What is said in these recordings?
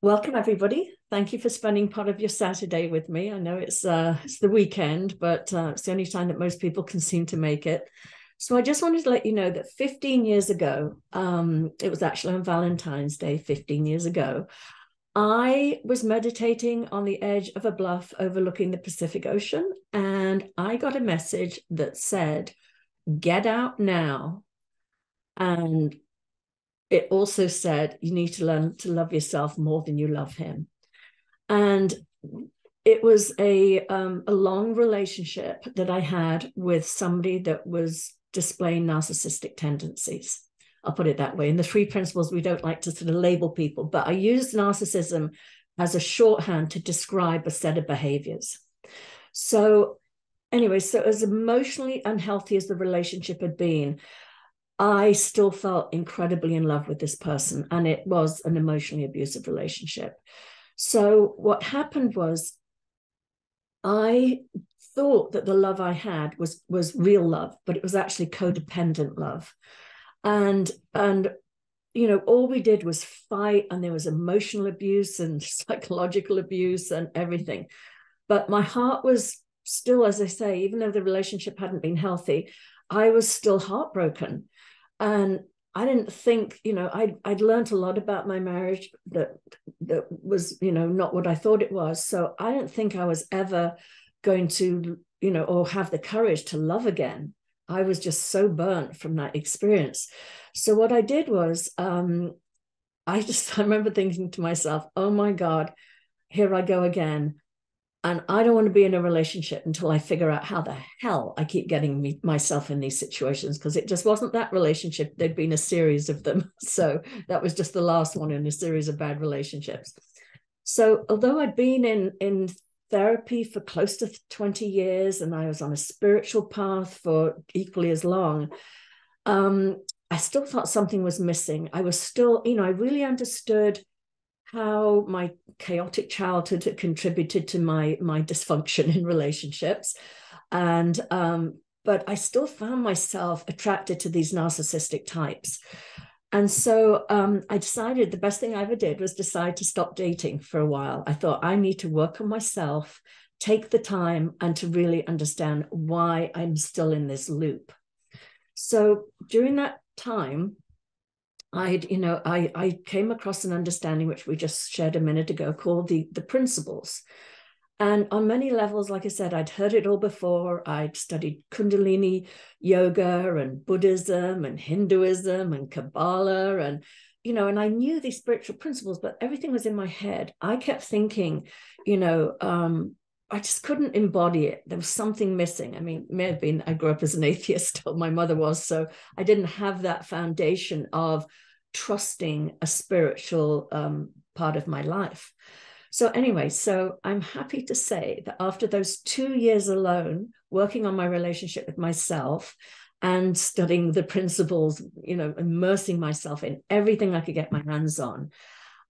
Welcome, everybody. Thank you for spending part of your Saturday with me. I know it's the weekend, but it's the only time that most people can seem to make it. So I just wanted to let you know that 15 years ago, it was actually on Valentine's Day, 15 years ago, I was meditating on the edge of a bluff overlooking the Pacific Ocean, and I got a message that said, "Get out now." And it also said, "You need to learn to love yourself more than you love him." And it was a long relationship that I had with somebody that was displaying narcissistic tendencies. I'll put it that way. In the three principles, we don't like to sort of label people, but I used narcissism as a shorthand to describe a set of behaviors. So anyway, so as emotionally unhealthy as the relationship had been, I still felt incredibly in love with this person, and it was an emotionally abusive relationship. So what happened was I thought that the love I had was real love, but it was actually codependent love. And all we did was fight, and there was emotional abuse and psychological abuse and everything. But my heart was still, as I say, even though the relationship hadn't been healthy, I was still heartbroken. And I didn't think, I'd learned a lot about my marriage that was, not what I thought it was. So I didn't think I was ever going to, or have the courage to love again. I was just so burnt from that experience. So what I did was, I remember thinking to myself, oh my God, here I go again. And I don't want to be in a relationship until I figure out how the hell I keep getting myself in these situations, because it just wasn't that relationship. There'd been a series of them. So that was just the last one in a series of bad relationships. So although I'd been in therapy for close to 20 years and I was on a spiritual path for equally as long, I still thought something was missing. I was still, I really understood how my chaotic childhood had contributed to my dysfunction in relationships. And but I still found myself attracted to these narcissistic types. And so I decided the best thing I ever did was decide to stop dating for a while. I thought I need to work on myself, take the time, and to really understand why I'm still in this loop. So during that time, I came across an understanding which we just shared a minute ago called the principles. And on many levels, like I said, I'd heard it all before. I'd studied Kundalini yoga and Buddhism and Hinduism and Kabbalah and I knew these spiritual principles, but everything was in my head. I kept thinking, I just couldn't embody it. There was something missing. I mean, it may have been I grew up as an atheist, or my mother was, so I didn't have that foundation of trusting a spiritual part of my life. So anyway, so I'm happy to say that after those 2 years alone, working on my relationship with myself and studying the principles, immersing myself in everything I could get my hands on,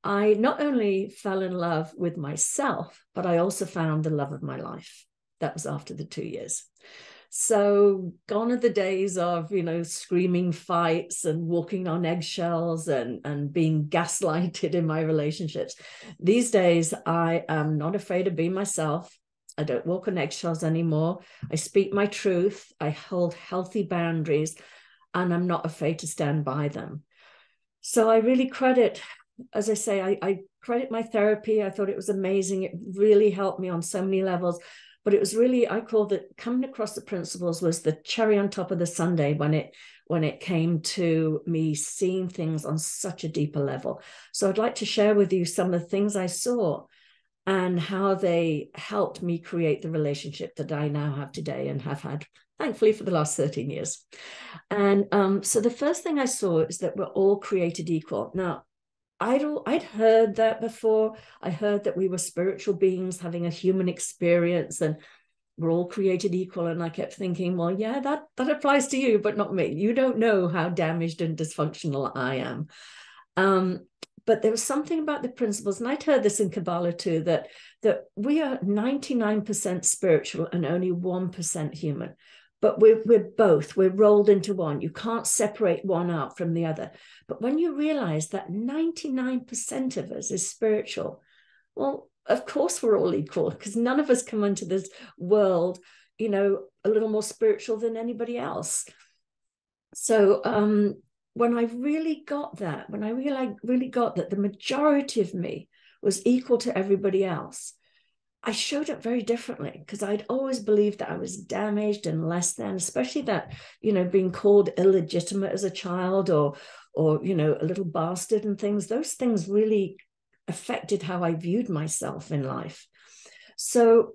I not only fell in love with myself, but I also found the love of my life. That was after the 2 years. So gone are the days of, screaming fights and walking on eggshells and being gaslighted in my relationships. These days, I am not afraid of being myself. I don't walk on eggshells anymore. I speak my truth. I hold healthy boundaries, and I'm not afraid to stand by them. So I really credit, as I say, I credit my therapy. I thought it was amazing. It really helped me on so many levels. But it was really, I called it, coming across the principles was the cherry on top of the sundae when it came to me seeing things on such a deeper level. So I'd like to share with you some of the things I saw and how they helped me create the relationship that I now have today and have had, thankfully, for the last 13 years. And so the first thing I saw is that we're all created equal. Now, I'd heard that before. I heard that we were spiritual beings having a human experience and we're all created equal. And I kept thinking, well, yeah, that applies to you, but not me. You don't know how damaged and dysfunctional I am. But there was something about the principles, and I'd heard this in Kabbalah too, that we are 99% spiritual and only 1% human. but we're rolled into one. You can't separate one out from the other. But when you realize that 99% of us is spiritual, well, of course we're all equal, because none of us come into this world, a little more spiritual than anybody else. So when I really got that, when I really got that the majority of me was equal to everybody else, I showed up very differently, because I'd always believed that I was damaged and less than, especially that, being called illegitimate as a child, or a little bastard and things. Those things really affected how I viewed myself in life. So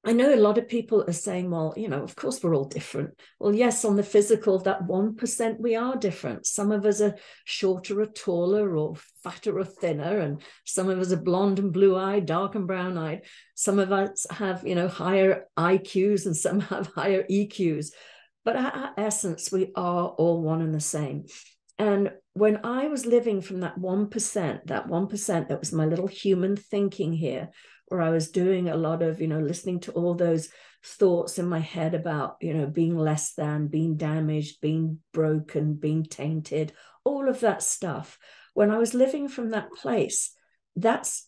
I know a lot of people are saying, well, of course we're all different. Well, yes, on the physical, that 1% we are different. Some of us are shorter or taller, or fatter or thinner, and some of us are blonde and blue-eyed, dark and brown-eyed. Some of us have, higher IQs, and some have higher EQs. But at our essence, we are all one and the same. And when I was living from that 1%, that was my little human thinking here, where I was doing a lot of, listening to all those thoughts in my head about, being less than, being damaged, being broken, being tainted, all of that stuff. When I was living from that place, that's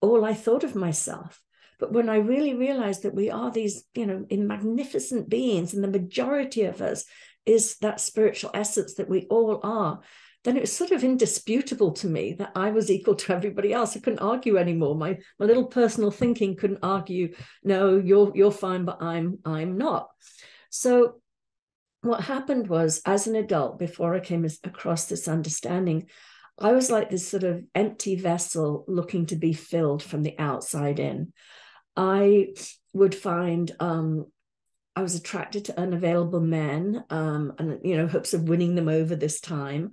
all I thought of myself. But when I really realized that we are these, magnificent beings, and the majority of us is that spiritual essence that we all are, then it was sort of indisputable to me that I was equal to everybody else. I couldn't argue anymore. My little personal thinking couldn't argue, no, you're fine, but I'm not. So what happened was, as an adult, before I came across this understanding, I was like this sort of empty vessel looking to be filled from the outside in. I would find I was attracted to unavailable men, and hopes of winning them over this time.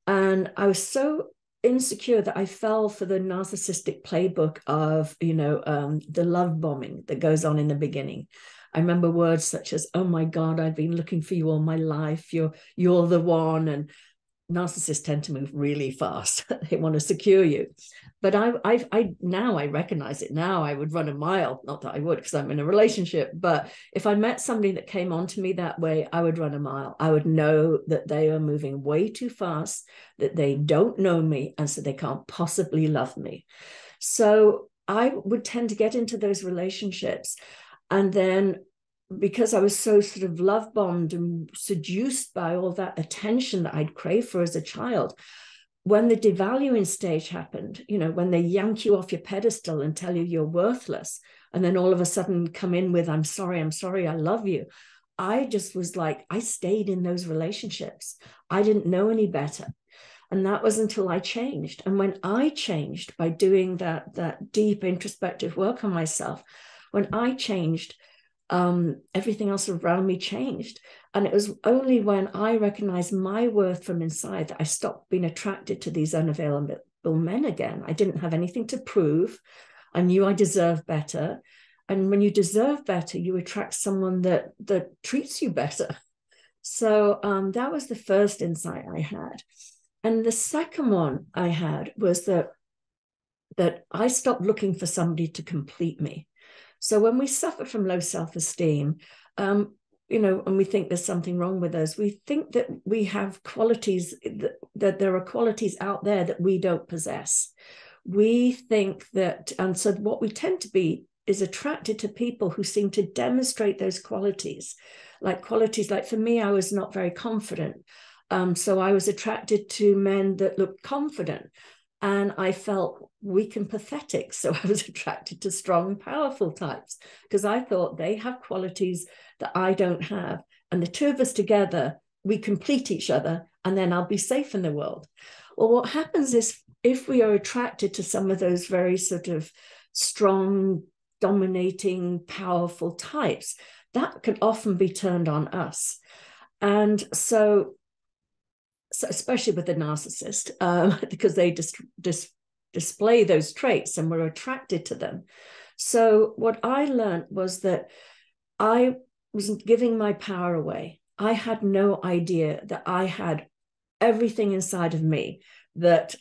And I was so insecure that I fell for the narcissistic playbook of, the love bombing that goes on in the beginning. I remember words such as, "Oh my God, I've been looking for you all my life. You're the one." And narcissists tend to move really fast. They want to secure you. But I now I recognize it. Now I would run a mile. Not that I would, because I'm in a relationship. But if I met somebody that came on to me that way, I would run a mile. I would know that they are moving way too fast, that they don't know me, and so they can't possibly love me. So I would tend to get into those relationships, and then, because I was so sort of love bombed and seduced by all that attention that I'd craved for as a child, when the devaluing stage happened, when they yank you off your pedestal and tell you you're worthless, and then all of a sudden come in with, I'm sorry, I love you. I just was like, I stayed in those relationships. I didn't know any better. And that was until I changed. And when I changed by doing that deep introspective work on myself, when I changed, everything else around me changed. And it was only when I recognized my worth from inside that I stopped being attracted to these unavailable men again. I didn't have anything to prove. I knew I deserved better. And when you deserve better, you attract someone that treats you better. So that was the first insight I had. And the second one I had was that I stopped looking for somebody to complete me. So when we suffer from low self-esteem, and we think there's something wrong with us, we think that we have qualities, that there are qualities out there that we don't possess. We think that, and so what we tend to be is attracted to people who seem to demonstrate those qualities. Like for me, I was not very confident. So I was attracted to men that looked confident. And I felt weak and pathetic. So I was attracted to strong, powerful types, because I thought they have qualities that I don't have. And the two of us together, we complete each other, and then I'll be safe in the world. Well, what happens is, if we are attracted to some of those very sort of strong, dominating, powerful types, that can often be turned on us. And so especially with the narcissist, because they display those traits and we're attracted to them. So what I learned was that I was giving my power away. I had no idea that I had everything inside of me that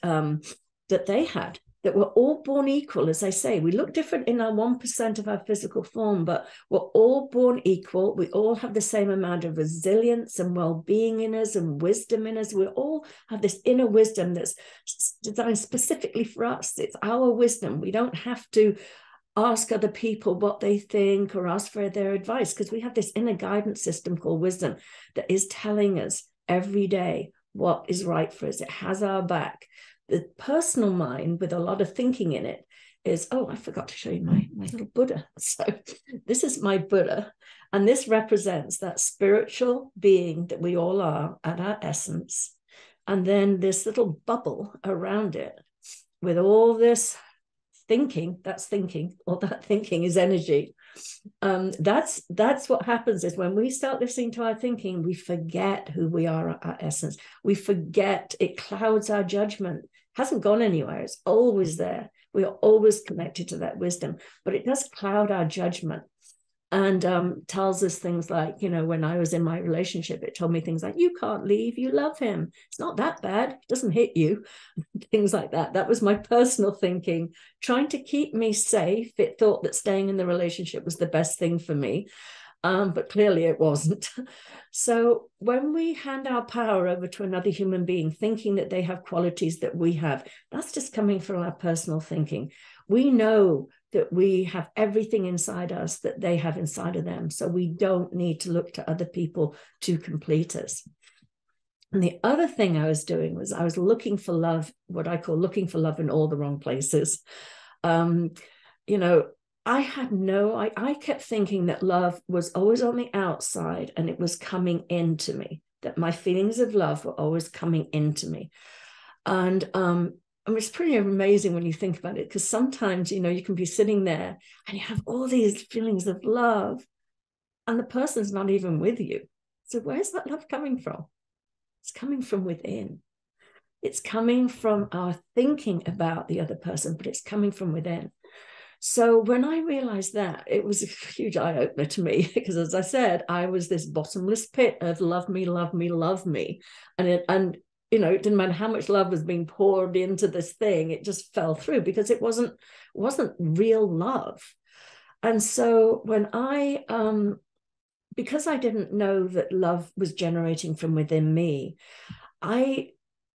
they had. that we're all born equal. As I say, we look different in our 1% of our physical form, but we're all born equal. We all have the same amount of resilience and well-being in us and wisdom in us. We all have this inner wisdom that's designed specifically for us. It's our wisdom. We don't have to ask other people what they think or ask for their advice, because we have this inner guidance system called wisdom that is telling us every day what is right for us. It has our back. The personal mind, with a lot of thinking in it, is, oh, I forgot to show you my little Buddha. So this is my Buddha, and this represents that spiritual being that we all are at our essence. And then this little bubble around it with all this thinking, that's thinking, or that thinking is energy. That's what happens, is when we start listening to our thinking, we forget who we are at our essence. We forget, it clouds our judgment. It hasn't gone anywhere. It's always there. We are always connected to that wisdom, but it does cloud our judgment, and tells us things like, when I was in my relationship, it told me things like, you can't leave, you love him, it's not that bad, it doesn't hit you, things like that. That was my personal thinking, trying to keep me safe. It thought that staying in the relationship was the best thing for me, but clearly it wasn't. So when we hand our power over to another human being, thinking that they have qualities that we have, that's just coming from our personal thinking. We know that we have everything inside us that they have inside of them. So we don't need to look to other people to complete us. And the other thing I was doing was I was looking for love, what I call looking for love in all the wrong places. I kept thinking that love was always on the outside and it was coming into me, that my feelings of love were always coming into me. And it's pretty amazing when you think about it, because sometimes, you can be sitting there and you have all these feelings of love and the person's not even with you. So where's that love coming from? It's coming from within. It's coming from our thinking about the other person, but it's coming from within. So when I realized that, it was a huge eye-opener to me, because as I said, I was this bottomless pit of love me, love me, love me. And it didn't matter how much love was being poured into this thing, it just fell through because it wasn't real love. And so when because I didn't know that love was generating from within me,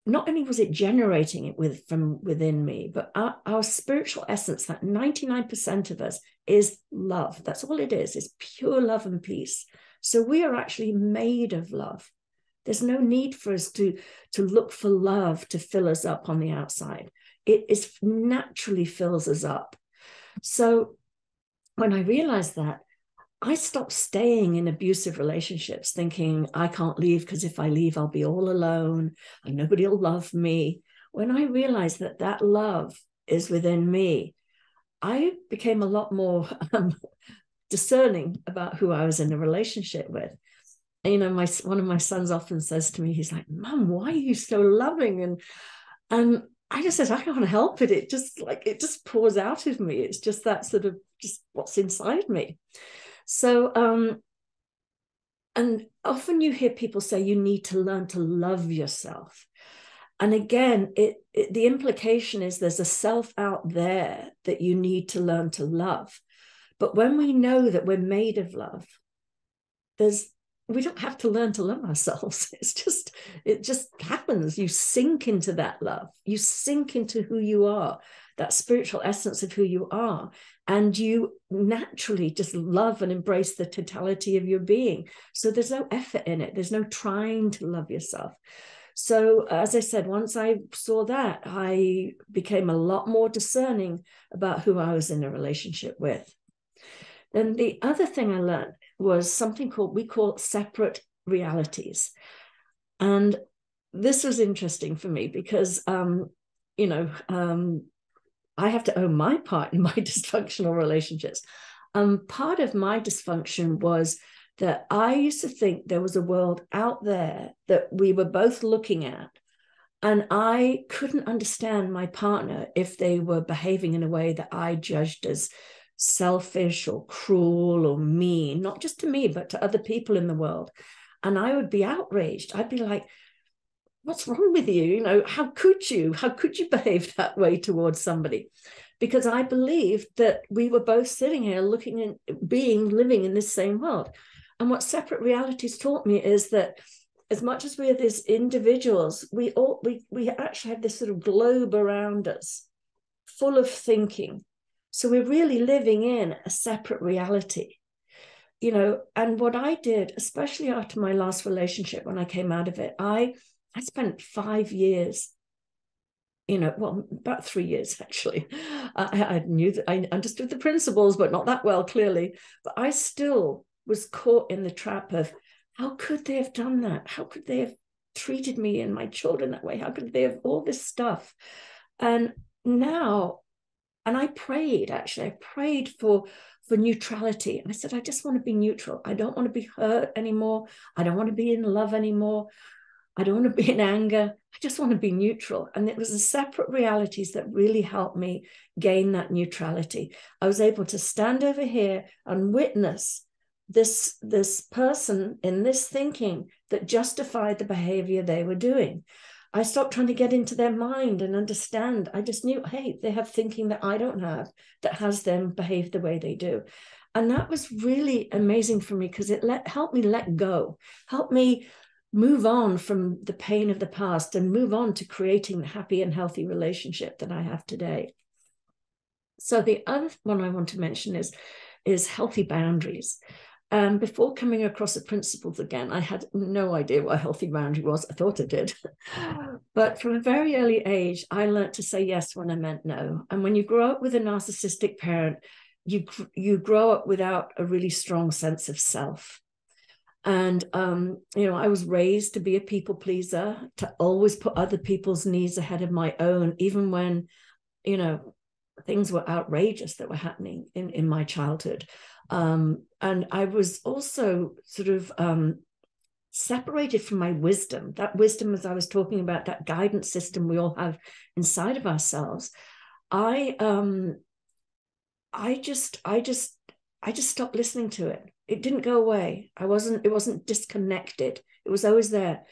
not only was it generating it from within me, but our spiritual essence, that 99% of us, is love. That's all it is. It's pure love and peace. So we are actually made of love. There's no need for us to look for love to fill us up on the outside. It naturally fills us up. So when I realized that, I stopped staying in abusive relationships thinking I can't leave because if I leave, I'll be all alone and nobody will love me. When I realized that love is within me, I became a lot more discerning about who I was in a relationship with. And, one of my sons often says to me, he's like, Mum, why are you so loving? And I just said, I can't help it. It just pours out of me. It's just that sort of just what's inside me. So, and often you hear people say you need to learn to love yourself. And again, the implication is there's a self out there that you need to learn to love. But when we know that we're made of love, we don't have to learn to love ourselves. It just happens. You sink into that love. You sink into who you are, that spiritual essence of who you are. And you naturally just love and embrace the totality of your being. So there's no effort in it. There's no trying to love yourself. So as I said, once I saw that, I became a lot more discerning about who I was in a relationship with. Then the other thing I learned was something we call separate realities. And this was interesting for me because, I have to own my part in my dysfunctional relationships. Part of my dysfunction was that I used to think there was a world out there that we were both looking at, and I couldn't understand my partner if they were behaving in a way that I judged as selfish or cruel or mean, not just to me, but to other people in the world. And I would be outraged. I'd be like, what's wrong with you? You know, how could you? How could you behave that way towards somebody? Because I believed that we were both sitting here looking and living in this same world. And what separate realities taught me is that as much as we are these individuals, we actually have this sort of globe around us full of thinking. So we're really living in a separate reality, you know. And what I did, especially after my last relationship, when I came out of it, I spent 5 years, you know, well, about 3 years actually. I knew that I understood the principles, but not that well, clearly. But I still was caught in the trap of, how could they have done that? How could they have treated me and my children that way? How could they have all this stuff? And now, and I prayed, actually, I prayed for neutrality. And I said, I just want to be neutral. I don't want to be hurt anymore. I don't want to be in love anymore. I don't want to be in anger. I just want to be neutral. And it was the separate realities that really helped me gain that neutrality. I was able to stand over here and witness this person in this thinking that justified the behavior they were doing. I stopped trying to get into their mind and understand. I just knew, hey, they have thinking that I don't have, that has them behave the way they do. And that was really amazing for me, because it helped me let go, helped me move on from the pain of the past and move on to creating the happy and healthy relationship that I have today. So the other one I want to mention is healthy boundaries. Before coming across the principles again, I had no idea what a healthy boundary was. I thought I did. But from a very early age, I learned to say yes when I meant no. And when you grow up with a narcissistic parent, you grow up without a really strong sense of self. And, you know, I was raised to be a people pleaser, to always put other people's needs ahead of my own, even when, you know, things were outrageous that were happening in my childhood. And I was also sort of separated from my wisdom. That wisdom, as I was talking about, that guidance system we all have inside of ourselves. I just stopped listening to it. It didn't go away. It wasn't disconnected. It was always there.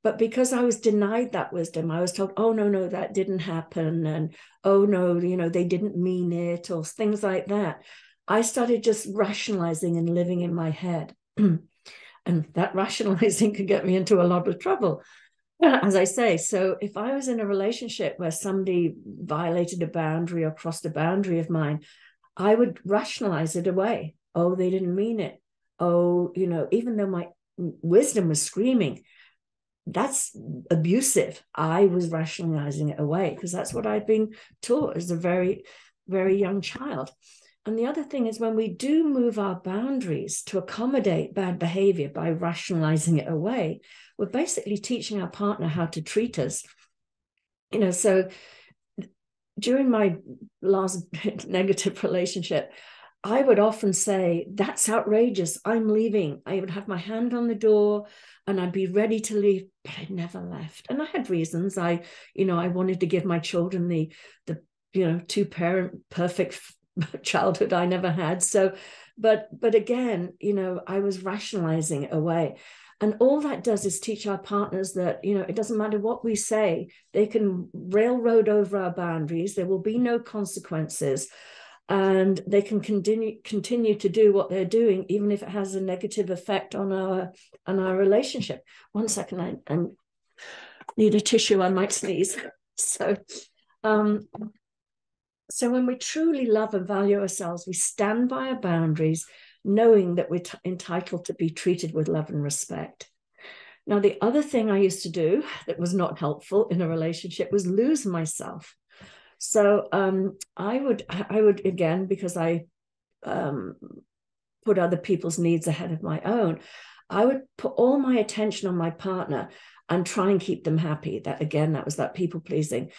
But because I was denied that wisdom, I was told, oh, no, that didn't happen. And, oh, no, you know, they didn't mean it, or things like that. I started just rationalizing and living in my head. And that rationalizing could get me into a lot of trouble, as I say. So if I was in a relationship where somebody violated a boundary or crossed a boundary of mine, I would rationalize it away. Oh, they didn't mean it. Oh, you know, even though my wisdom was screaming, that's abusive, I was rationalizing it away, because that's what I'd been taught as a very, very young child. And the other thing is, when we do move our boundaries to accommodate bad behavior by rationalizing it away, we're basically teaching our partner how to treat us. You know, so during my last negative relationship, I would often say, that's outrageous, I'm leaving. I would have my hand on the door and I'd be ready to leave, but I never left. And I had reasons. I wanted to give my children the two-parent perfect childhood I never had. So, but again, you know, I was rationalizing it away. And all that does is teach our partners that, you know, it doesn't matter what we say, they can railroad over our boundaries. There will be no consequences. And they can continue to do what they're doing, even if it has a negative effect on our relationship. 1 second, I need a tissue. I might sneeze. So when we truly love and value ourselves, we stand by our boundaries, knowing that we're entitled to be treated with love and respect. Now, the other thing I used to do that was not helpful in a relationship was lose myself. So I would again, because I put other people's needs ahead of my own, I would put all my attention on my partner and try and keep them happy. That was that people pleasing.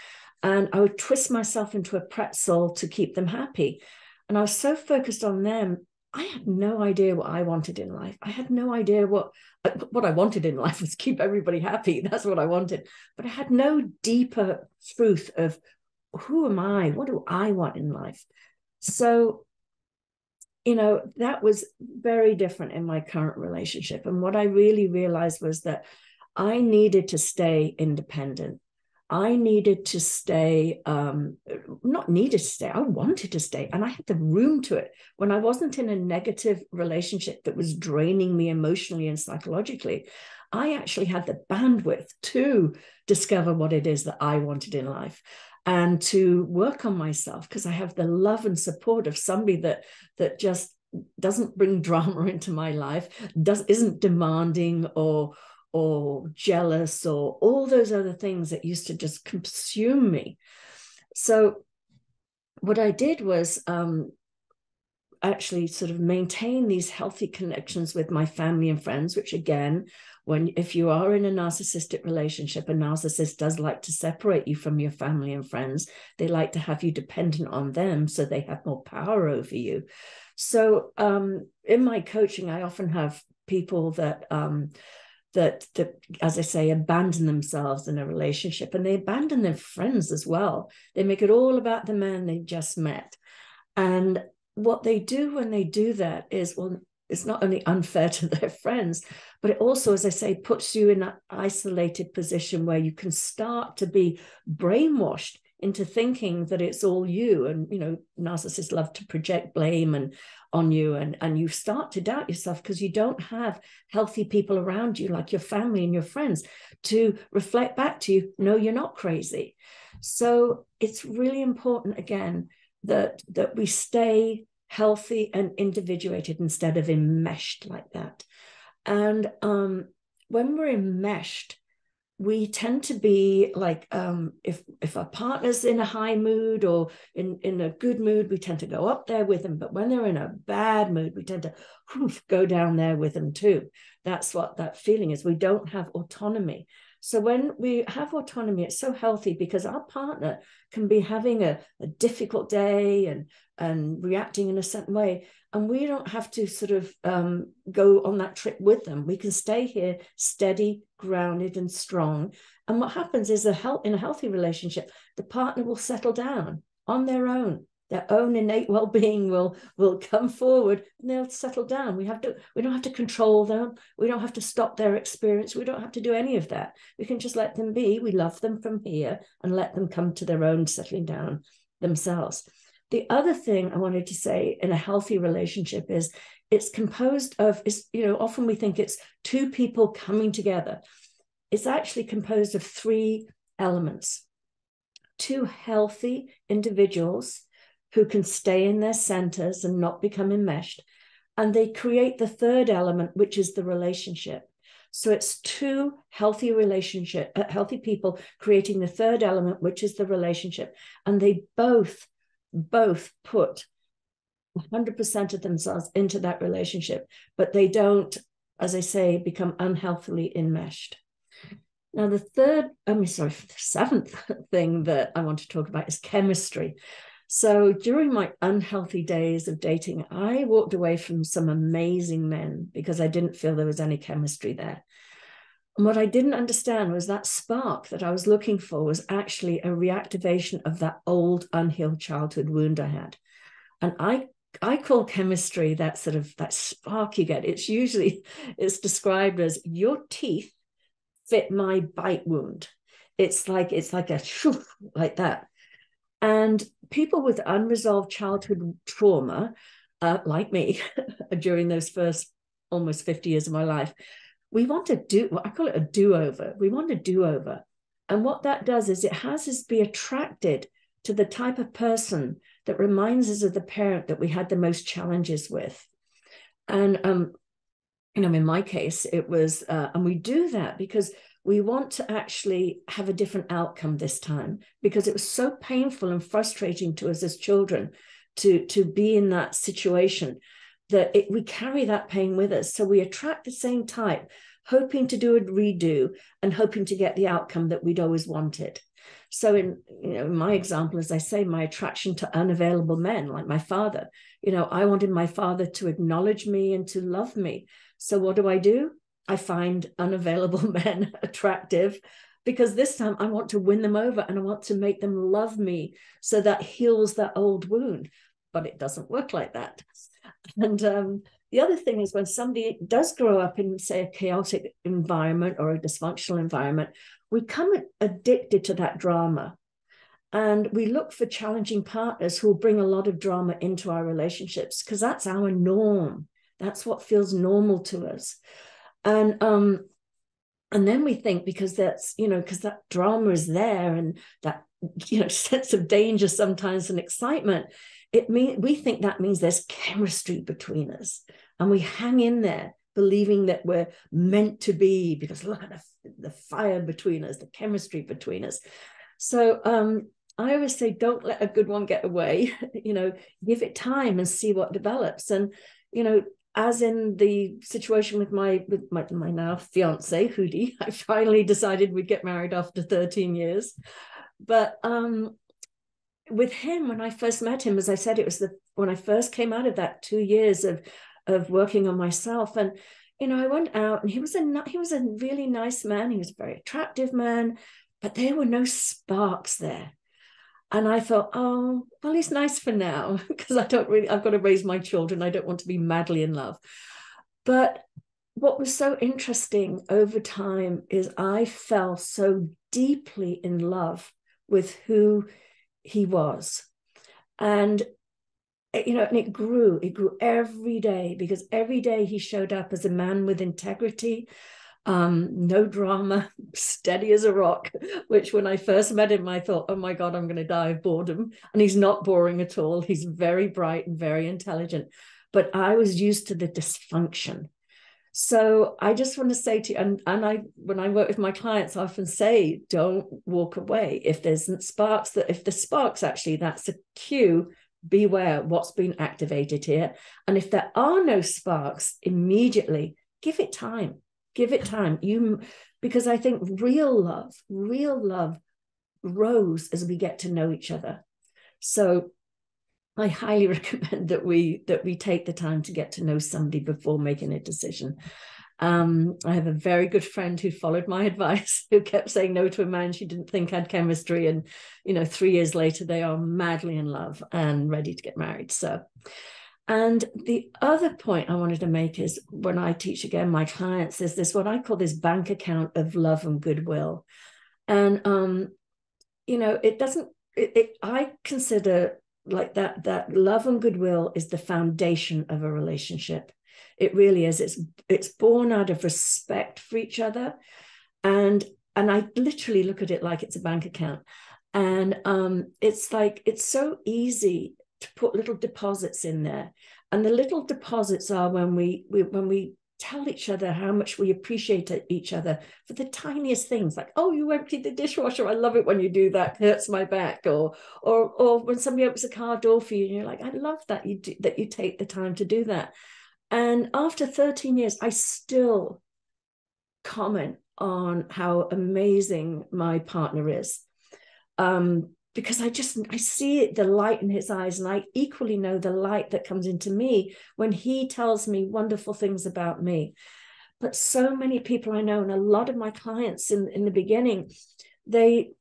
And I would twist myself into a pretzel to keep them happy. And I was so focused on them, I had no idea what I wanted in life. I had no idea what I wanted in life was keep everybody happy. That's what I wanted. But I had no deeper truth of, who am I? What do I want in life? So, you know, that was very different in my current relationship. And what I really realized was that I needed to stay independent. I needed to stay, not needed to stay, I wanted to stay. And I had the room to it. When I wasn't in a negative relationship that was draining me emotionally and psychologically, I actually had the bandwidth to discover what it is that I wanted in life and to work on myself, because I have the love and support of somebody that just doesn't bring drama into my life, isn't demanding or jealous or all those other things that used to just consume me. So what I did was actually sort of maintain these healthy connections with my family and friends, which again, if you are in a narcissistic relationship, a narcissist does like to separate you from your family and friends. They like to have you dependent on them so they have more power over you. So in my coaching, I often have people that as I say, abandon themselves in a relationship, and they abandon their friends as well. They make it all about the man they just met. And what they do when they do that is, well, it's not only unfair to their friends, but it also, as I say, puts you in that isolated position where you can start to be brainwashed into thinking that it's all you. And, narcissists love to project blame and on you, and you start to doubt yourself because you don't have healthy people around you, like your family and your friends, to reflect back to you, no, you're not crazy. So it's really important, again, that we stay healthy and individuated instead of enmeshed like that. And when we're enmeshed, we tend to be like, if our partner's in a high mood or in a good mood, we tend to go up there with them. But when they're in a bad mood, we tend to go down there with them too. That's what that feeling is. We don't have autonomy. So when we have autonomy, it's so healthy because our partner can be having a difficult day and reacting in a certain way. And we don't have to sort of go on that trip with them. We can stay here steady, grounded, and strong. And what happens is in a healthy relationship, the partner will settle down on their own. Their own innate well-being will come forward and they'll settle down. We don't have to control them. We don't have to stop their experience. We don't have to do any of that. We can just let them be. We love them from here and let them come to their own settling down themselves. The other thing I wanted to say in a healthy relationship is it's composed of, often we think it's two people coming together. It's actually composed of three elements. Two healthy individuals who can stay in their centers and not become enmeshed. And they create the third element, which is the relationship. So it's two healthy people creating the third element, which is the relationship. And they both put 100% of themselves into that relationship, but they don't, as I say, become unhealthily enmeshed. Now, the seventh thing that I want to talk about is chemistry. So during my unhealthy days of dating, I walked away from some amazing men because I didn't feel there was any chemistry there. And what I didn't understand was that spark that I was looking for was actually a reactivation of that old unhealed childhood wound I had. And I call chemistry that sort of that spark you get. It's described as your teeth fit my bite wound. It's like a shoo, like that. And people with unresolved childhood trauma, like me, during those first almost 50 years of my life, we want to I call it a do-over. We want a do-over. And what that does is it has us be attracted to the type of person that reminds us of the parent that we had the most challenges with. And, in my case, it was, and we do that because we want to actually have a different outcome this time, because it was so painful and frustrating to us as children to be in that situation that we carry that pain with us. So we attract the same type, hoping to do a redo and hoping to get the outcome that we'd always wanted. So in my example, as I say, my attraction to unavailable men, like my father, I wanted my father to acknowledge me and to love me. So what do? I find unavailable men attractive because this time I want to win them over and I want to make them love me so that heals that old wound. But it doesn't work like that. And the other thing is when somebody does grow up in, say, a chaotic environment or a dysfunctional environment, we come addicted to that drama. And we look for challenging partners who will bring a lot of drama into our relationships because that's our norm. That's what feels normal to us. And then we think because that's, because that drama is there and that, sense of danger sometimes and excitement, we think that means there's chemistry between us. And we hang in there believing that we're meant to be because look at the fire between us, the chemistry between us. So I always say, don't let a good one get away, give it time and see what develops. And, as in the situation with my now fiance, Hudi, I finally decided we'd get married after 13 years. But with him, when I first met him, as I said, it was when I first came out of that 2 years of working on myself. And, I went out and he was a really nice man. He was a very attractive man, but there were no sparks there. And I thought, oh, well, he's nice for now because I've got to raise my children. I don't want to be madly in love. But what was so interesting over time is I fell so deeply in love with who he was. And, and it grew every day because every day he showed up as a man with integrity, no drama, steady as a rock, which when I first met him, I thought, oh my God, I'm going to die of boredom. And he's not boring at all. He's very bright and very intelligent. But I was used to the dysfunction. So I just want to say to you, and when I work with my clients, I often say, don't walk away. If there's sparks, if the sparks actually, that's a cue, beware what's been activated here. And if there are no sparks immediately, give it time. Give it time. Because I think real love grows as we get to know each other. So I highly recommend that we take the time to get to know somebody before making a decision. I have a very good friend who followed my advice, who kept saying no to a man she didn't think had chemistry. And, 3 years later, they are madly in love and ready to get married. So, and the other point I wanted to make is when I teach again my clients is this, what I call this bank account of love and goodwill. And, I consider like that love and goodwill is the foundation of a relationship. It really is. It's born out of respect for each other. And I literally look at it like it's a bank account. And it's so easy to put little deposits in there. And the little deposits are when we tell each other how much we appreciate each other for the tiniest things, like, oh, you emptied the dishwasher. I love it when you do that. It hurts my back. Or when somebody opens a car door for you and you're like, I love that you take the time to do that. And after 13 years, I still comment on how amazing my partner is. Because I see the light in his eyes, and I equally know the light that comes into me when he tells me wonderful things about me. But so many people I know, and a lot of my clients in the beginning, they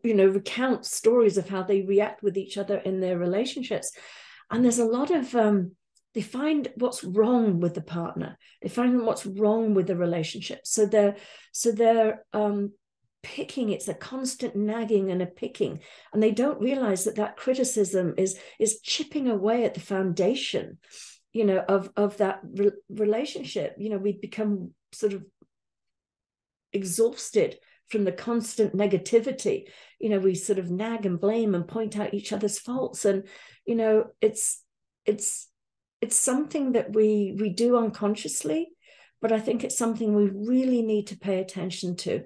recount stories of how they react with each other in their relationships. And there's a lot of, they find what's wrong with the partner. They find what's wrong with the relationship. So they're picking. It's a constant nagging and a picking. And they don't realize that criticism is chipping away at the foundation, of that relationship. We become sort of exhausted from the constant negativity. We sort of nag and blame and point out each other's faults. And, it's something that we do unconsciously, but I think it's something we really need to pay attention to.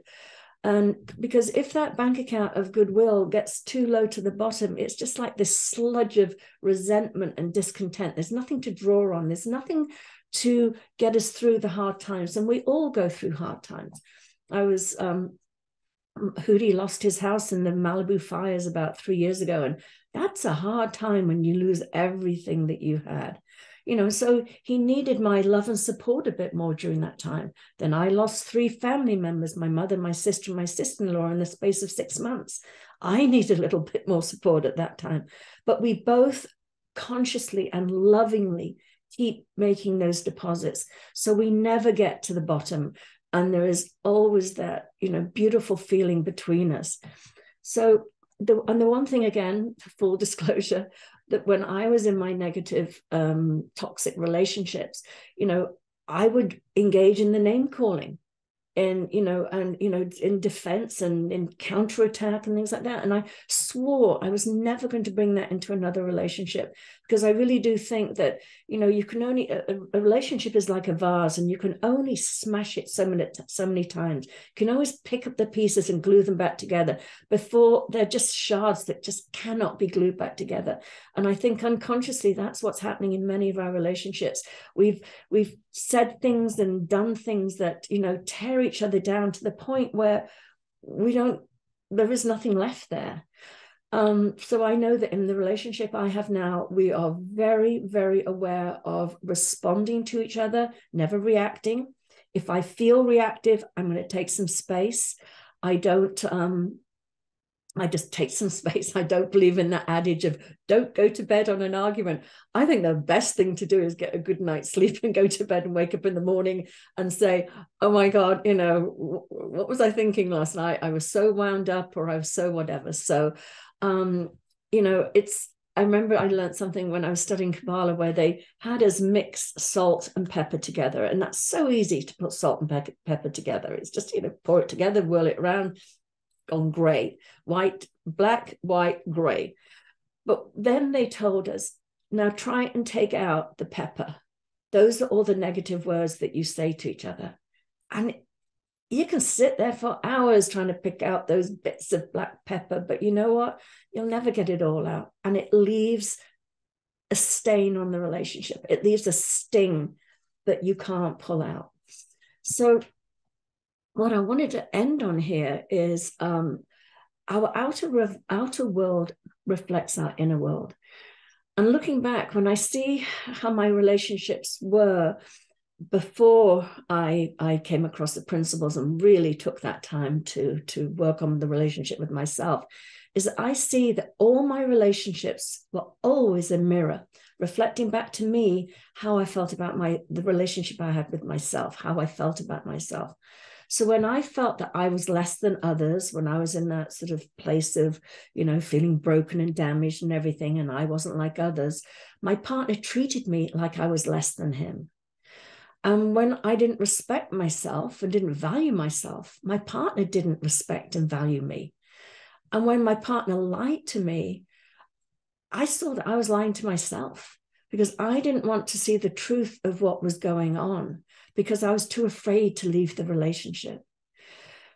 And because if that bank account of goodwill gets too low to the bottom, it's just like this sludge of resentment and discontent. There's nothing to draw on. There's nothing to get us through the hard times. And we all go through hard times. Hootie lost his house in the Malibu fires about 3 years ago. And that's a hard time when you lose everything that you had. So he needed my love and support a bit more during that time. Then I lost 3 family members, my mother, my sister, and my sister-in-law in the space of 6 months. I needed a little bit more support at that time. But we both consciously and lovingly keep making those deposits, so we never get to the bottom, and there is always that, you know, beautiful feeling between us. So the one thing, again, for full disclosure, that when I was in my negative toxic relationships, you know, I would engage in the name calling, in, you know, and, you know, in defense and in counterattack and things like that. And I swore I was never going to bring that into another relationship, because I really do think that, you know, you can only, a relationship is like a vase, and you can only smash it so many times. You can always pick up the pieces and glue them back together before they're just shards that just cannot be glued back together. And I think unconsciously that's what's happening in many of our relationships. We've said things and done things that, you know, tear each other down to the point where there is nothing left there. So I know that in the relationship I have now, we are very, very aware of responding to each other, never reacting. If I feel reactive, I'm going to take some space. I just take some space. I don't believe in that adage of don't go to bed on an argument. I think the best thing to do is get a good night's sleep and go to bed and wake up in the morning and say, oh my God, you know, what was I thinking last night? I was so wound up, or I was so whatever. So, you know, I remember I learned something when I was studying Kabbalah, where they had us mix salt and pepper together. And that's so easy to put salt and pepper together. It's just, you know, pour it together, whirl it around, gone gray, white, black, white, gray. But then they told us, now try and take out the pepper. Those are all the negative words that you say to each other. And you can sit there for hours trying to pick out those bits of black pepper, but you know what? You'll never get it all out. And it leaves a stain on the relationship. It leaves a sting that you can't pull out. So what I wanted to end on here is our outer world reflects our inner world. And looking back, when I see how my relationships were before I came across the principles and really took that time to work on the relationship with myself, is that I see that all my relationships were always a mirror, reflecting back to me how I felt about the relationship I had with myself, how I felt about myself. So when I felt that I was less than others, when I was in that sort of place of, you know, feeling broken and damaged and everything, and I wasn't like others, my partner treated me like I was less than him. And when I didn't respect myself and didn't value myself, my partner didn't respect and value me. And when my partner lied to me, I saw that I was lying to myself, because I didn't want to see the truth of what was going on, because I was too afraid to leave the relationship.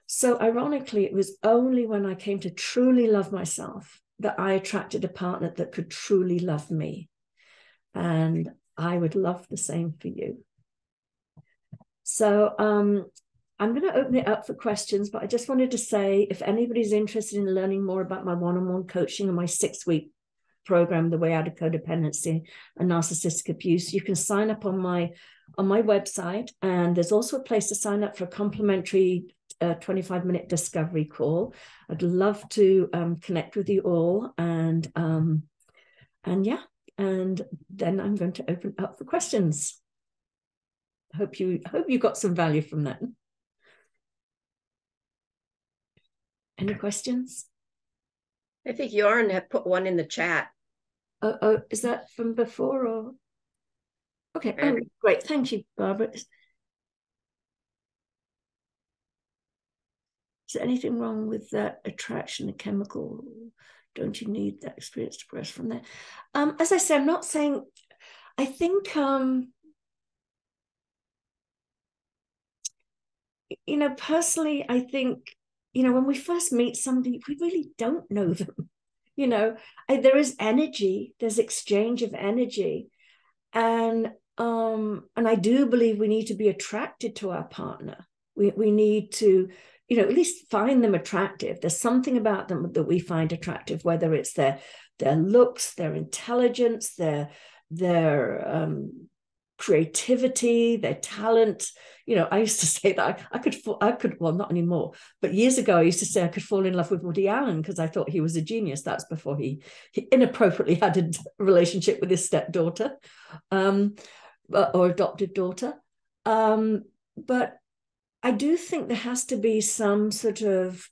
So ironically, it was only when I came to truly love myself that I attracted a partner that could truly love me. And I would love the same for you. So I'm going to open it up for questions, but I just wanted to say, if anybody's interested in learning more about my one-on-one coaching and my 6-week program, The Way Out of Codependency and Narcissistic Abuse, you can sign up on my website. And there's also a place to sign up for a complimentary 25-minute discovery call. I'd love to connect with you all. And yeah, and then I'm going to open up for questions. I hope you got some value from that. Any questions? I think Jorn had put one in the chat. Oh, is that from before or? Okay. Oh, great. Thank you, Barbara. Is there anything wrong with that attraction, the chemical? Don't you need that experience to progress from there? As I said, I'm not saying, I think, you know, personally, I think, you know, when we first meet somebody, we really don't know them. You know, there is energy, there's exchange of energy. And I do believe we need to be attracted to our partner. We need to, you know, at least find them attractive. There's something about them that we find attractive, whether it's their looks, their intelligence, their creativity, their talent. You know, I used to say that I could, well, not anymore, but years ago, I used to say I could fall in love with Woody Allen because I thought he was a genius. That's before he inappropriately had a relationship with his stepdaughter, or adopted daughter. But I do think there has to be some sort of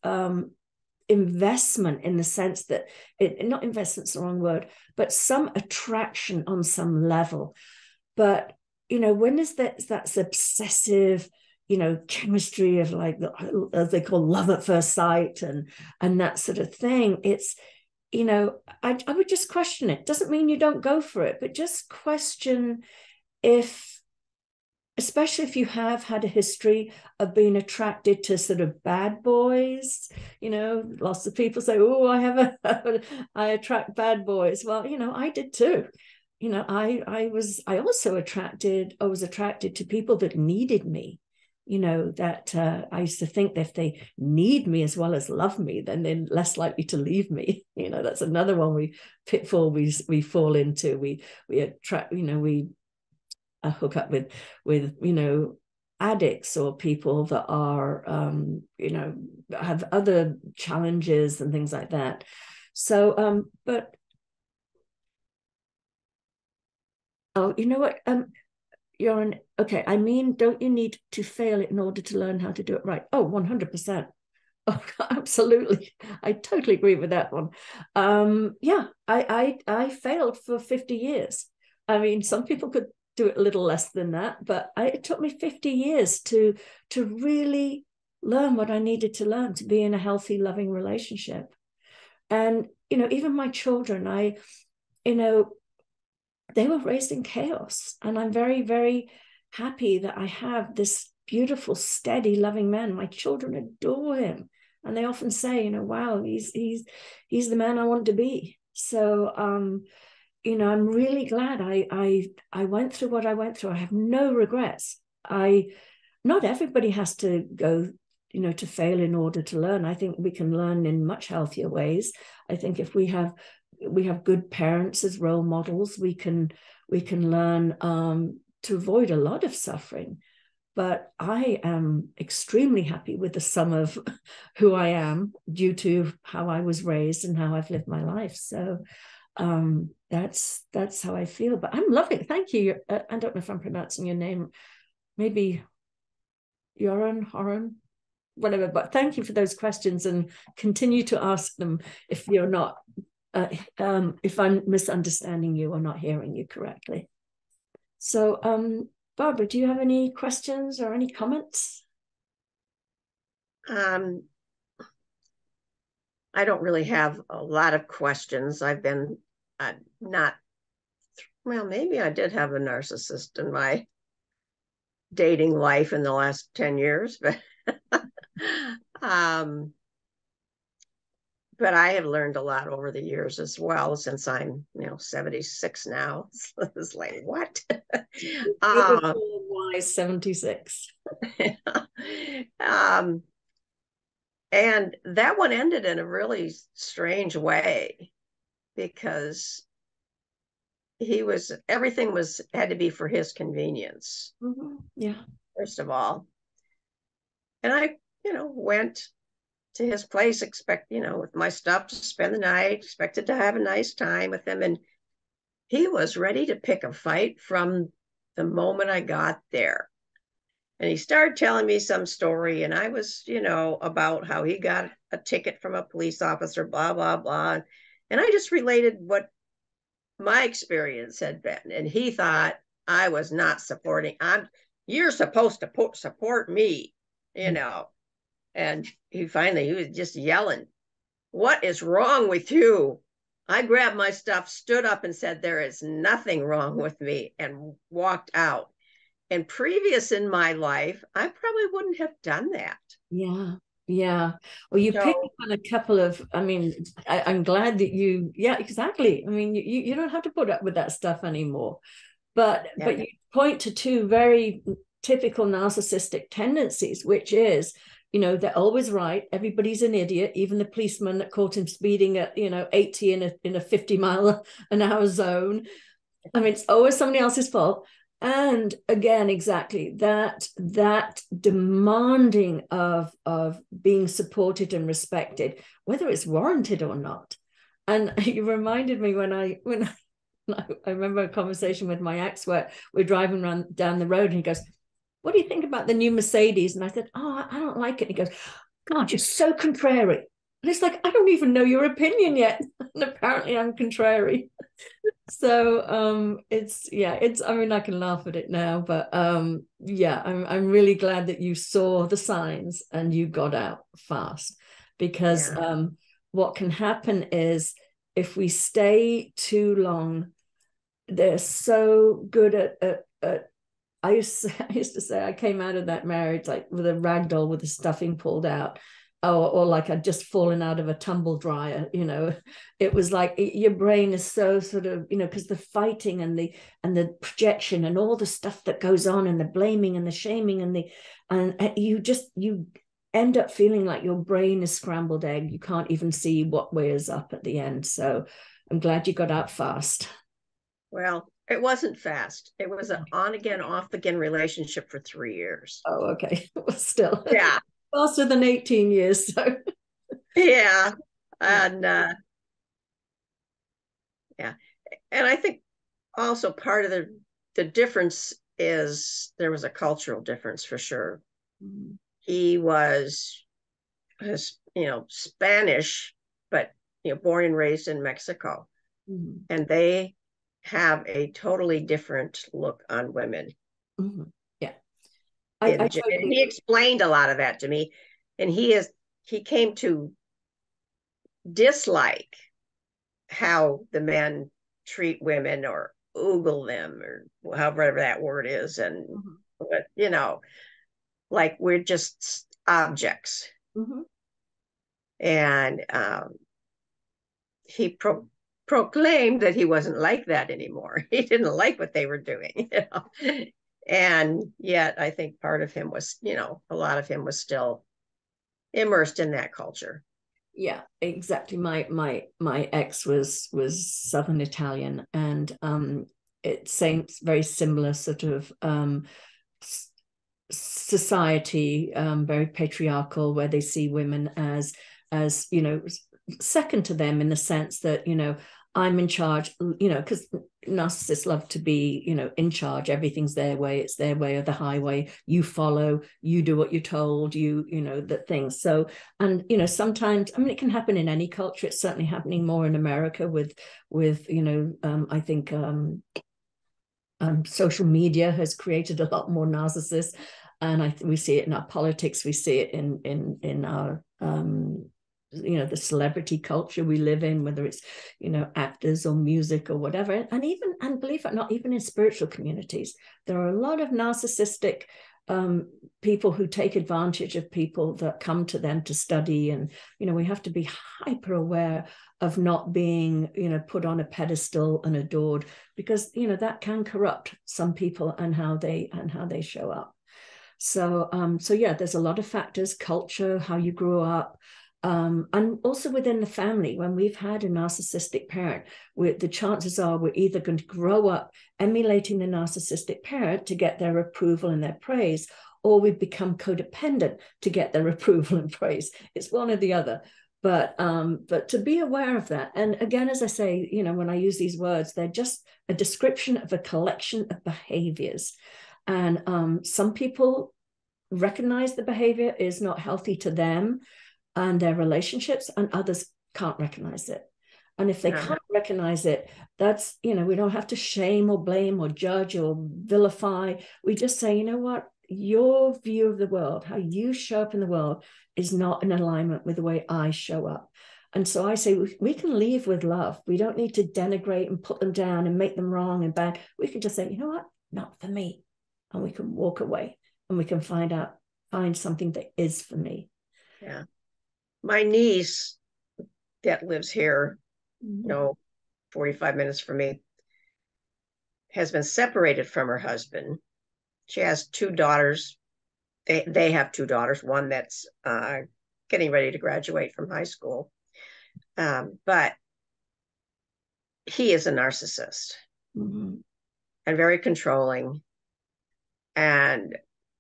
investment, in the sense that not investment's the wrong word, but some attraction on some level. But, you know, when is that's obsessive, you know, chemistry of, like, as they call love at first sight, and that sort of thing, it's, you know, I would just question it. Doesn't mean you don't go for it, but just question if, especially if you have had a history of being attracted to sort of bad boys. You know, lots of people say, oh, I attract bad boys. Well, you know, I did too. You know, I was attracted to people that needed me. You know, that I used to think that if they need me as well as love me, then they're less likely to leave me. You know, that's another one pitfall we fall into. We attract, you know, we hook up with you know, addicts or people that are you know, have other challenges and things like that. So but oh, you know what, okay, I mean, don't you need to fail in order to learn how to do it right? Oh, 100%. Oh, absolutely. I totally agree with that one. Yeah, I failed for 50 years. I mean, some people could do it a little less than that, but it took me 50 years to really learn what I needed to learn to be in a healthy, loving relationship. And, you know, even my children, you know, they were raised in chaos. And I'm very, very happy that I have this beautiful, steady, loving man. My children adore him. And they often say, you know, wow, he's the man I want to be. So you know, I'm really glad I went through what I went through. I have no regrets. Not everybody has to go, you know, to fail in order to learn. I think we can learn in much healthier ways. I think if we have good parents as role models, we can learn to avoid a lot of suffering. But I am extremely happy with the sum of who I am due to how I was raised and how I've lived my life. So that's how I feel. But I'm loving it. Thank you. I don't know if I'm pronouncing your name. Maybe Horan, whatever. But thank you for those questions, and continue to ask them if you're not, if I'm misunderstanding you or not hearing you correctly. So, Barbara, do you have any questions or any comments? I don't really have a lot of questions. I've been not, well, maybe I did have a narcissist in my dating life in the last 10 years, but but I have learned a lot over the years as well, since I'm, you know, 76 now. So it's like, what? Wise 76. And that one ended in a really strange way, because everything had to be for his convenience. Mm-hmm. Yeah. First of all. And I, you know, went to his place, with my stuff, to spend the night, expected to have a nice time with him. And he was ready to pick a fight from the moment I got there. And he started telling me some story, and I was, you know, about how he got a ticket from a police officer, blah, blah, blah. And I just related what my experience had been. And he thought I was not supporting. You're supposed to support me, you know. And he was just yelling, "What is wrong with you?" I grabbed my stuff, stood up, and said, "There is nothing wrong with me," and walked out. And previous in my life, I probably wouldn't have done that. Yeah. Yeah. Well, you picked up on a couple of, I mean, I'm glad that yeah, exactly. I mean, you don't have to put up with that stuff anymore. But you point to two very typical narcissistic tendencies, which is, you know, they're always right. Everybody's an idiot, even the policeman that caught him speeding at, you know, 80 in a 50-mile-an-hour zone. I mean, it's always somebody else's fault. And again, exactly that demanding of being supported and respected, whether it's warranted or not. And you reminded me I remember a conversation with my ex where we're driving down the road and he goes, "What do you think about the new Mercedes?" And I said, "Oh, I don't like it." And he goes, "God, you're so contrary." And it's like, I don't even know your opinion yet. And apparently I'm contrary. So it's I mean, I can laugh at it now, but yeah, I'm really glad that you saw the signs and you got out fast, because Yeah. what can happen is if we stay too long, they're so good at I used to say I came out of that marriage like with a rag doll with the stuffing pulled out, or like I'd just fallen out of a tumble dryer. It was like your brain is so sort of, because the fighting and the projection and all the stuff that goes on and the blaming and the shaming and you end up feeling like your brain is scrambled egg. You can't even see what way is up at the end. So I'm glad you got out fast. Well, it wasn't fast. It was an on again, off again relationship for 3 years. Oh, okay. Well, still Yeah. faster than 18 years. So Yeah. yeah. And yeah. And I think also part of the difference is there was a cultural difference for sure. Mm-hmm. He was Spanish, but born and raised in Mexico. Mm-hmm. And they have a totally different look on women. Mm-hmm. Yeah, I And totally he agree. explained a lot of that to me. And he came to dislike how the men treat women or oogle them or however that word is. And Mm-hmm. but like we're just objects. Mm-hmm. And he proclaimed that he wasn't like that anymore. He didn't like what they were doing. And yet I think part of him was, a lot of him was still immersed in that culture. Yeah, exactly. My ex was Southern Italian, and it's same very similar sort of society, very patriarchal, where they see women as second to them in the sense that I'm in charge, because narcissists love to be in charge. Everything's their way, it's their way or the highway. You follow, you do what you're told, that things. So, and sometimes, I mean, it can happen in any culture. It's certainly happening more in America with I think social media has created a lot more narcissists, and we see it in our politics. We see it in our the celebrity culture we live in, whether it's actors or music or whatever, and believe it or not, even in spiritual communities, there are a lot of narcissistic people who take advantage of people that come to them to study. And we have to be hyper aware of not being put on a pedestal and adored, because that can corrupt some people and how they show up. So yeah, there's a lot of factors: culture, how you grew up, and also within the family. When we've had a narcissistic parent, the chances are we're either going to grow up emulating the narcissistic parent to get their approval and their praise, or we become codependent to get their approval and praise. It's one or the other. But to be aware of that, and again, as I say, when I use these words, they're just a description of a collection of behaviors. And some people recognize the behavior is not healthy to them and their relationships, and others can't recognize it. And if they Uh, can't recognize it, that's, we don't have to shame or blame or judge or vilify. We just say, you know what? Your view of the world, how you show up in the world, is not in alignment with the way I show up. And so I say we can leave with love. We don't need to denigrate and put them down and make them wrong and bad. We can just say, you know what? Not for me. And we can walk away, and we can find something that is for me. yeah. My niece that lives here, Mm-hmm. 45 minutes from me, has been separated from her husband. She has two daughters. They have two daughters, one that's getting ready to graduate from high school. But he is a narcissist Mm-hmm. and very controlling. and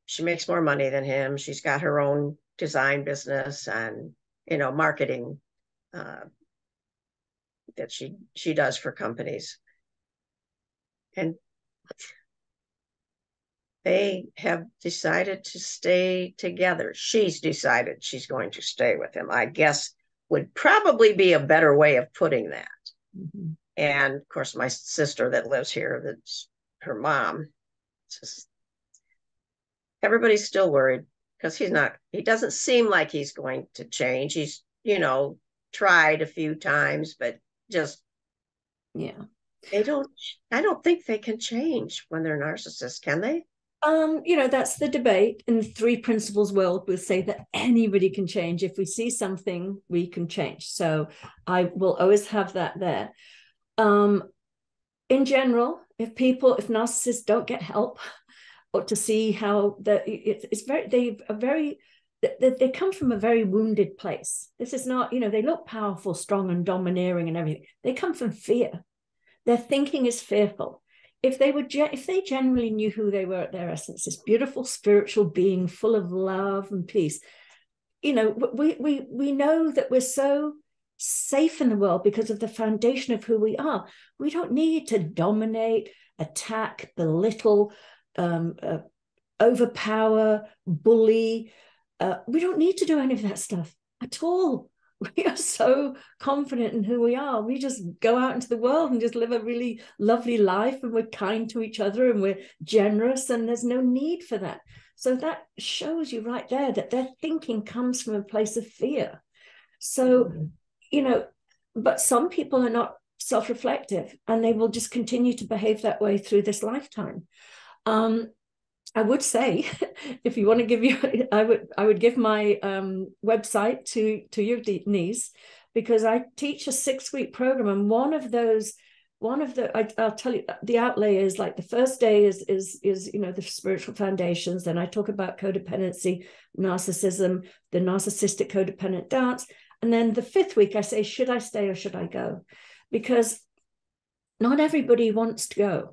she makes more money than him. She's got her own design business and, marketing that she does for companies. And they have decided to stay together. She's decided she's going to stay with him, I guess would probably be a better way of putting that. Mm-hmm. And of course, my sister that lives here, that's her mom, just everybody's still worried because he doesn't seem like he's going to change. He's, tried a few times, but just, yeah. I don't think they can change when they're narcissists, can they? That's the debate. In the three principles world, we'll say that anybody can change. If we see something, we can change. So I will always have that there. In general, if narcissists don't get help or to see how they come from a very wounded place. This is not, they look powerful, strong, and domineering and everything. They come from fear. Their thinking is fearful. If they generally knew who they were at their essence, this beautiful spiritual being full of love and peace, we know that we're so safe in the world because of the foundation of who we are. We don't need to dominate, attack, belittle, overpower, bully. We don't need to do any of that stuff at all. We are so confident in who we are. We just go out into the world and just live a really lovely life, and we're kind to each other and we're generous, and there's no need for that. So that shows you right there that their thinking comes from a place of fear. So, but some people are not self-reflective, and they will just continue to behave that way through this lifetime. I would say, if you want to give you, I would give my website to your niece, because I teach a 6-week program, and I'll tell you, the outlay is like the first day is the spiritual foundations. Then I talk about codependency, narcissism, the narcissistic codependent dance, and then the 5th week I say, should I stay or should I go? Because not everybody wants to go.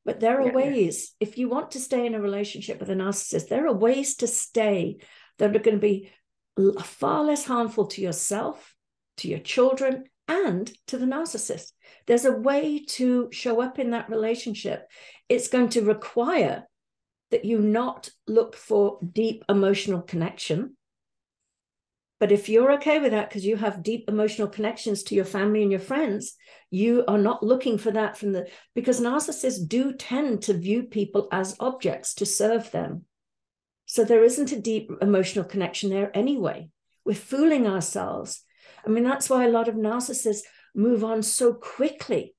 But there are ways, if you want to stay in a relationship with a narcissist, there are ways to stay that are going to be far less harmful to yourself, to your children, and to the narcissist. There's a way to show up in that relationship. It's going to require that you not look for deep emotional connection. But if you're okay with that, because you have deep emotional connections to your family and your friends, you are not looking for that because narcissists do tend to view people as objects to serve them. So there isn't a deep emotional connection there anyway. We're fooling ourselves. I mean, that's why a lot of narcissists move on so quickly.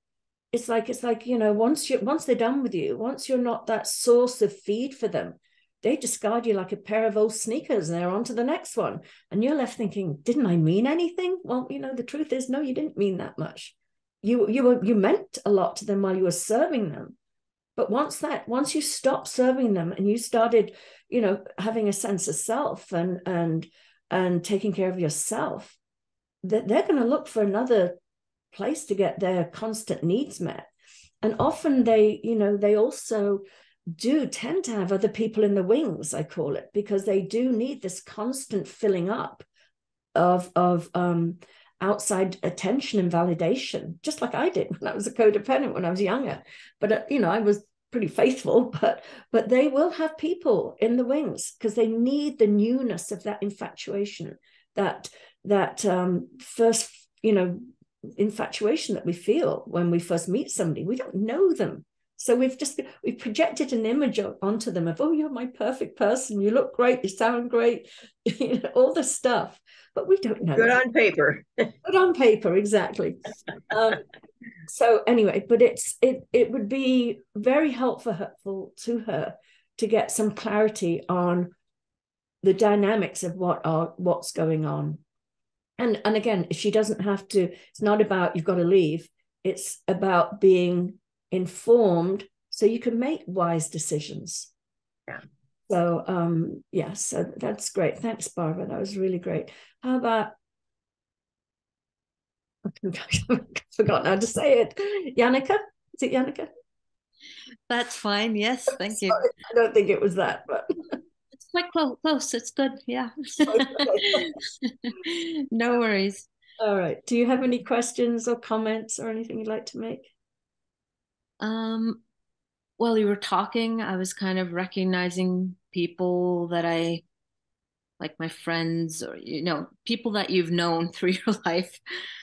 It's like, once they're done with you, once you're not that source of feed for them, they discard you like a pair of old sneakers, and they're on to the next one. And you're left thinking, didn't I mean anything? Well, the truth is, no, you didn't mean that much. You meant a lot to them while you were serving them. But once you stopped serving them and you started, having a sense of self and taking care of yourself, they're going to look for another place to get their constant needs met. And often they also do tend to have other people in the wings, I call it, because they do need this constant filling up of outside attention and validation, just like I did when I was a codependent when I was younger. But I was pretty faithful, but they will have people in the wings because they need the newness of that infatuation, that first infatuation that we feel when we first meet somebody. We don't know them. So we've projected an image onto them of, oh, you're my perfect person. You look great. You sound great. All this stuff. But we don't know. Good on paper. Good on paper, exactly. So anyway, but it would be very helpful to her to get some clarity on the dynamics of what's going on. And again, she doesn't have to. It's not about you've got to leave. It's about being informed so you can make wise decisions. Yeah. So so that's great. Thanks, Barbara. That was really great. How about, I've forgotten how to say it. Yannicka? Is it Yannicka? That's fine. Yes, thank you. Sorry, I don't think it was that, but It's quite close. It's good. Yeah. No worries. all right. Do you have any questions or comments or anything you'd like to make? Um, while you were talking, I was kind of recognizing people that I like, my friends, or people that you've known through your life,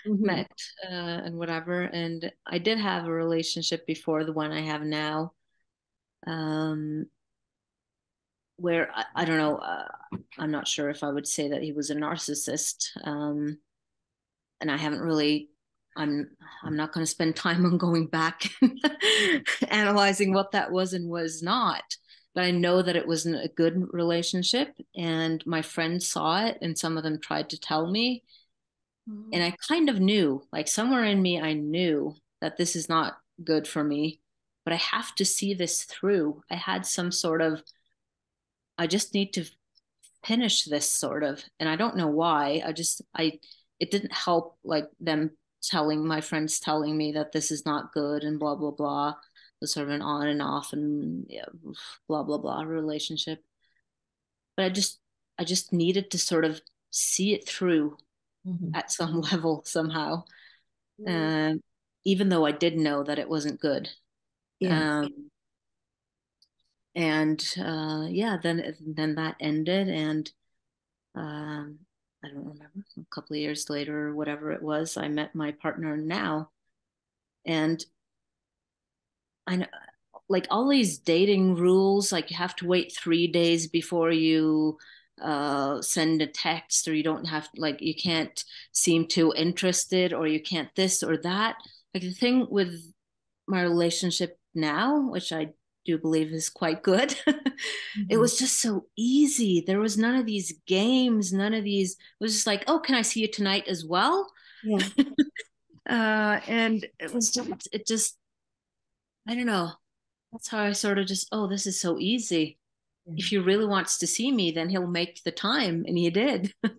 Mm-hmm. met, and whatever. And I did have a relationship before the one I have now, um, where I don't know. I'm not sure if I would say that he was a narcissist. And I haven't really. I'm not going to spend time on going back and analyzing what that was and was not. But I know that it wasn't a good relationship, and my friends saw it, and some of them tried to tell me, and I kind of knew, like somewhere in me, I knew that this is not good for me, but I have to see this through. I had some sort of, I just need to finish this sort of, and I don't know why. It didn't help, like them telling, my friends telling me that this is not good and blah, blah, blah. It was sort of an on and off and yeah, blah, blah, blah relationship. But I just needed to sort of see it through Mm-hmm. at some level somehow. Mm-hmm. um, Even though I did know that it wasn't good. Yeah. Um, and yeah, then that ended, and um, I don't remember. A couple of years later, or whatever it was, I met my partner now, and I know, like all these dating rules, like you have to wait 3 days before you send a text, or you don't have, like, you can't seem too interested, or you can't this or that. Like the thing with my relationship now, which I do believe is quite good, it Mm-hmm. was just so easy. There was none of these games, none of these. It was just like, oh, can I see you tonight as well? Yeah. And it just, I don't know. That's how I sort of just, oh, this is so easy. Yeah. If he really wants to see me, then he'll make the time, and he did. Yeah.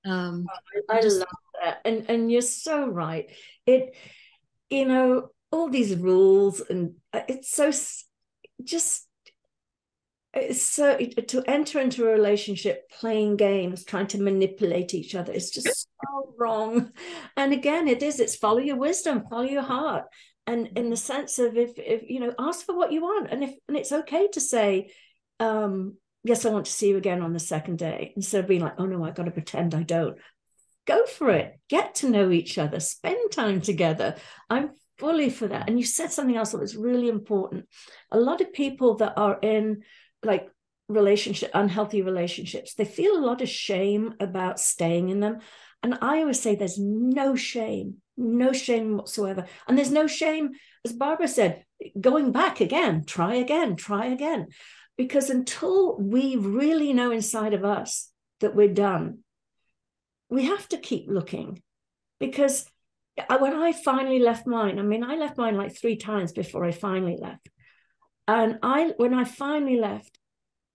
I I just, love that. And you're so right. It, all these rules and it's so just it's so to enter into a relationship playing games trying to manipulate each other is just so wrong. And again, it's follow your wisdom, follow your heart, and in the sense of if ask for what you want, and it's okay to say yes, I want to see you again on the second day, instead of being like, oh no, I got to pretend I don't. Go for it, get to know each other, spend time together. I'm fully for that. And you said something else that was really important. A lot of people that are in like unhealthy relationships, they feel a lot of shame about staying in them. And I always say there's no shame whatsoever. And there's no shame, as Barbara said, going back again, try again. Because until we really know inside of us that we're done, we have to keep looking. Because when I finally left mine, I mean, I left mine like 3 times before I finally left. And when I finally left,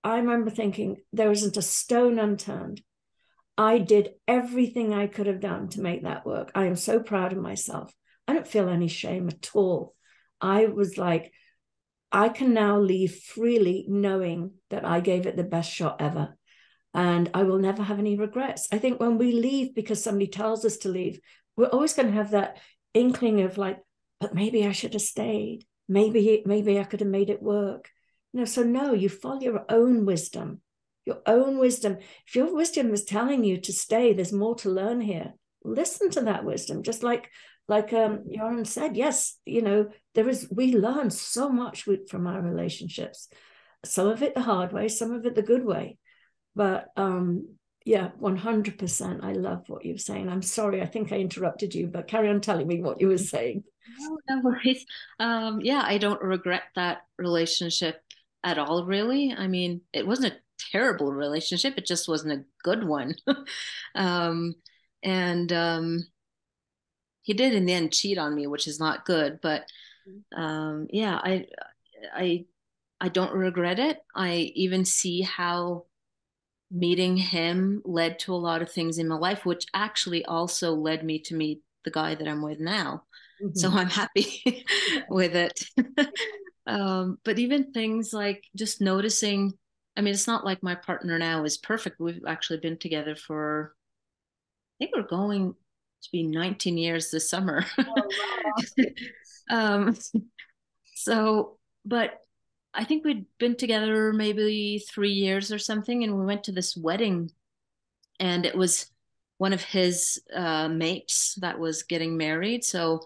I remember thinking there isn't a stone unturned. I did everything I could have done to make that work. I am so proud of myself. I don't feel any shame at all. I was like, I can now leave freely knowing that I gave it the best shot ever. And I will never have any regrets. I think when we leave because somebody tells us to leave, we're always going to have that inkling of like, but maybe I should have stayed. Maybe I could have made it work. So no, you follow your own wisdom. Your own wisdom. If your wisdom is telling you to stay, there's more to learn here. Listen to that wisdom. Just like Joran said, yes, we learn so much from our relationships. Some of it the hard way, some of it the good way. But yeah, 100%. I love what you're saying. I'm sorry, I think I interrupted you, but carry on telling me what you were saying. no, no worries. Yeah, I don't regret that relationship at all, really. I mean, it wasn't a terrible relationship, it just wasn't a good one. um, and he did in the end cheat on me, which is not good. But yeah, I, I don't regret it. I even see how meeting him led to a lot of things in my life, which actually also led me to meet the guy that I'm with now. So Mm-hmm. I'm happy with it. But even things like just noticing, I mean, it's not like my partner now is perfect. We've actually been together for, I think we're going to be 19 years this summer. Oh, wow. um, so, but I think we'd been together maybe 3 years or something, and we went to this wedding, and it was one of his mates that was getting married. So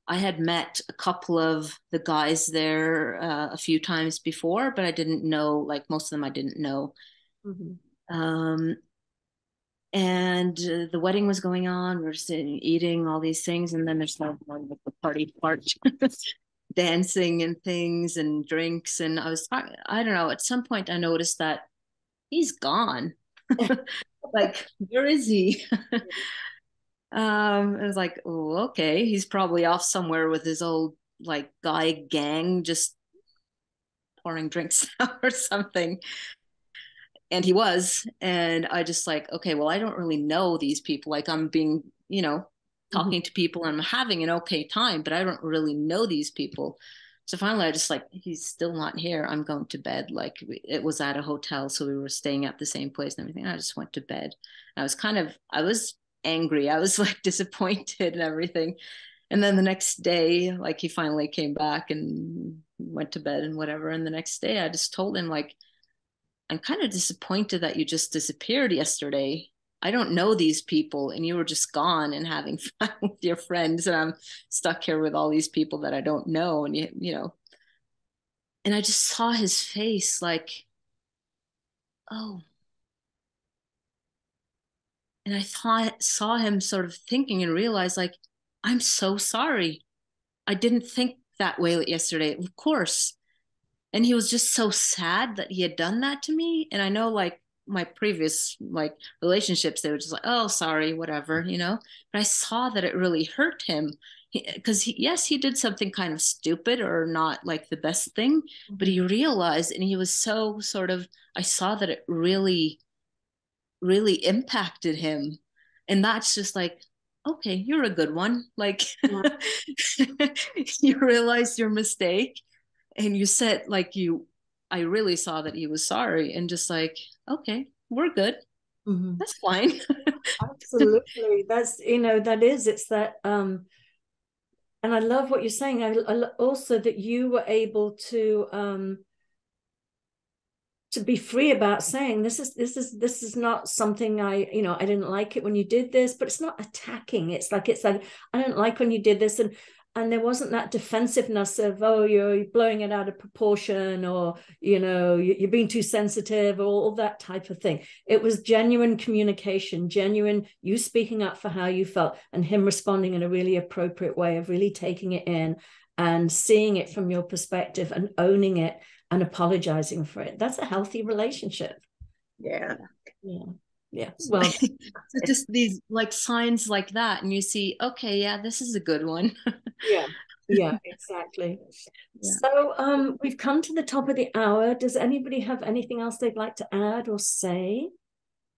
I had met a couple of the guys there a few times before, but I didn't know, like most of them I didn't know. Mm-hmm. And the wedding was going on. We're sitting, eating all these things, and then there's like the party part, dancing and things and drinks. And I was talking, I don't know, at some point I noticed that he's gone. Like, where is he? I was like, oh, okay, he's probably off somewhere with his old like guy gang, just pouring drinks out or something. And he was, and I just like, okay, well, I don't really know these people. Like, I'm being, Mm-hmm. talking to people and I'm having an okay time, but I don't really know these people. So finally I just like, he's still not here, I'm going to bed. Like, it was at a hotel, so we were staying at the same place and everything. I just went to bed. I was angry, I was like disappointed and everything. And then the next day, like, he finally came back and went to bed and whatever. And the next day I just told him, like, I'm kind of disappointed that you just disappeared yesterday. I don't know these people, and you were just gone and having fun with your friends, and I'm stuck here with all these people that I don't know. And and I just saw his face like, oh, and I saw him sort of thinking and realized, like, I'm so sorry. I didn't think that way yesterday. Of course. And he was just so sad that he had done that to me. And I know, like, my previous like relationships, they were just like, oh, sorry, whatever, but I saw that it really hurt him, because yes, he did something kind of stupid or not like the best thing, but he realized, and he was so sort of, I saw that it really really impacted him. And that's just like, okay, you're a good one. Like, Yeah. you realized your mistake, and you said, like, I really saw that he was sorry, and just like, okay, we're good. Mm-hmm. That's fine. Absolutely. That's, that is, it's that, and I love what you're saying. I also that you were able to be free about saying this is not something I didn't like it when you did this, but it's not attacking. It's like I don't like when you did this, and there wasn't that defensiveness of, oh, you're blowing it out of proportion, or you're being too sensitive, or all that type of thing. It was genuine communication, genuine you speaking up for how you felt, and him responding in a really appropriate way of really taking it in and seeing it from your perspective and owning it and apologizing for it. That's a healthy relationship. Yeah. Yeah. Yeah. Well, So just these like signs like that, and you see, okay, yeah, this is a good one. yeah. Yeah, exactly. Yeah. So we've come to the top of the hour. Does anybody have anything else they'd like to add or say?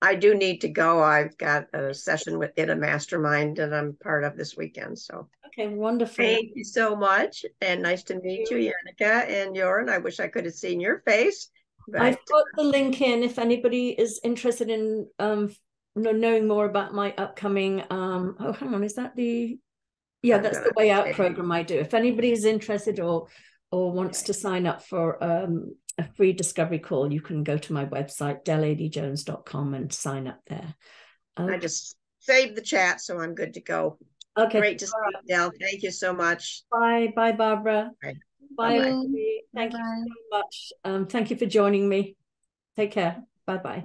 I do need to go. I've got a session within a mastermind that I'm part of this weekend. So Okay, wonderful. thank you so much. And nice to meet you, Yannicka and Joran. I wish I could have seen your face. But I've put the link in if anybody is interested in knowing more about my upcoming oh, hang on, is that the that's the Way Out program I do. If anybody is interested or wants to sign up for a free discovery call, you can go to my website, Adey-Jones.com, and sign up there. I just saved the chat, so I'm good to go. Okay. Great to see you, Del. Thank you so much. Bye, Barbara. Bye. Bye. Bye-bye. Thank you so much. Thank you for joining me. Take care. Bye-bye.